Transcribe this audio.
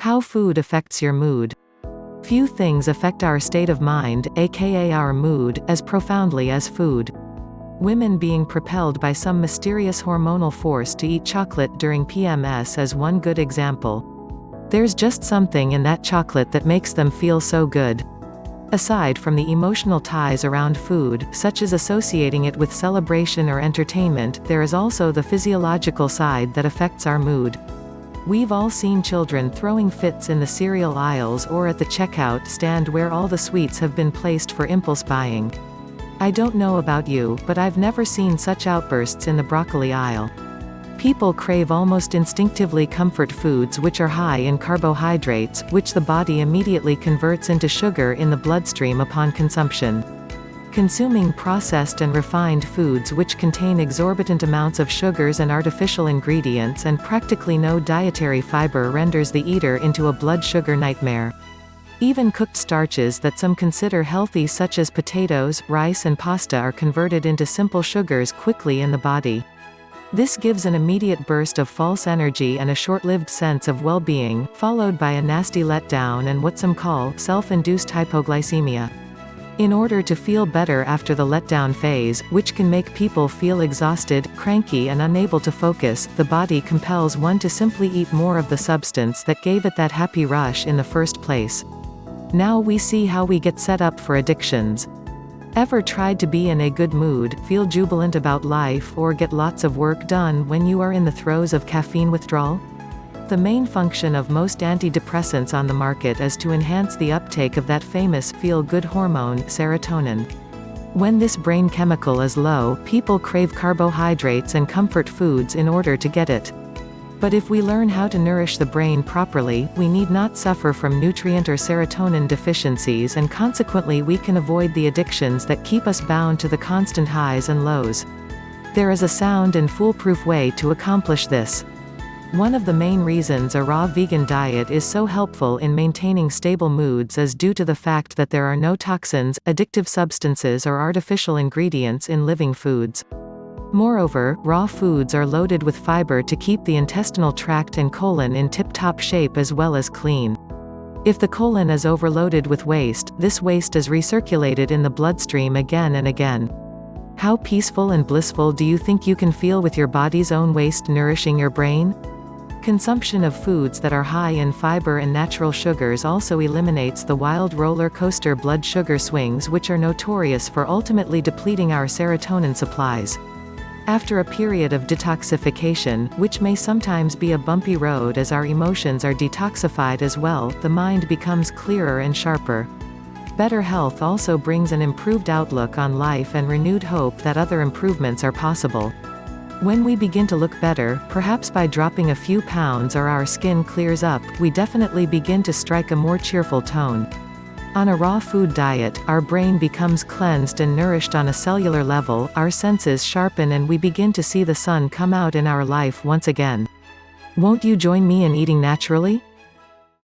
How food affects your mood. Few things affect our state of mind, aka our mood, as profoundly as food. Women being propelled by some mysterious hormonal force to eat chocolate during PMS is one good example. There's just something in that chocolate that makes them feel so good. Aside from the emotional ties around food, such as associating it with celebration or entertainment, there is also the physiological side that affects our mood. We've all seen children throwing fits in the cereal aisles or at the checkout stand where all the sweets have been placed for impulse buying. I don't know about you, but I've never seen such outbursts in the broccoli aisle. People crave almost instinctively comfort foods which are high in carbohydrates, which the body immediately converts into sugar in the bloodstream upon consumption. Consuming processed and refined foods which contain exorbitant amounts of sugars and artificial ingredients and practically no dietary fiber renders the eater into a blood sugar nightmare. Even cooked starches that some consider healthy such as potatoes, rice and pasta are converted into simple sugars quickly in the body. This gives an immediate burst of false energy and a short-lived sense of well-being, followed by a nasty letdown and what some call self-induced hypoglycemia. In order to feel better after the letdown phase, which can make people feel exhausted, cranky and unable to focus, the body compels one to simply eat more of the substance that gave it that happy rush in the first place. Now we see how we get set up for addictions. Ever tried to be in a good mood, feel jubilant about life or get lots of work done when you are in the throes of caffeine withdrawal? The main function of most antidepressants on the market is to enhance the uptake of that famous feel-good hormone, serotonin. When this brain chemical is low, people crave carbohydrates and comfort foods in order to get it. But if we learn how to nourish the brain properly, we need not suffer from nutrient or serotonin deficiencies and consequently we can avoid the addictions that keep us bound to the constant highs and lows. There is a sound and foolproof way to accomplish this. One of the main reasons a raw vegan diet is so helpful in maintaining stable moods is due to the fact that there are no toxins, addictive substances or artificial ingredients in living foods. Moreover, raw foods are loaded with fiber to keep the intestinal tract and colon in tip-top shape as well as clean. If the colon is overloaded with waste, this waste is recirculated in the bloodstream again and again. How peaceful and blissful do you think you can feel with your body's own waste nourishing your brain? Consumption of foods that are high in fiber and natural sugars also eliminates the wild roller coaster blood sugar swings which are notorious for ultimately depleting our serotonin supplies. After a period of detoxification, which may sometimes be a bumpy road as our emotions are detoxified as well, the mind becomes clearer and sharper. Better health also brings an improved outlook on life and renewed hope that other improvements are possible. When we begin to look better, perhaps by dropping a few pounds or our skin clears up, we definitely begin to strike a more cheerful tone. On a raw food diet, our brain becomes cleansed and nourished on a cellular level, our senses sharpen and we begin to see the sun come out in our life once again. Won't you join me in eating naturally?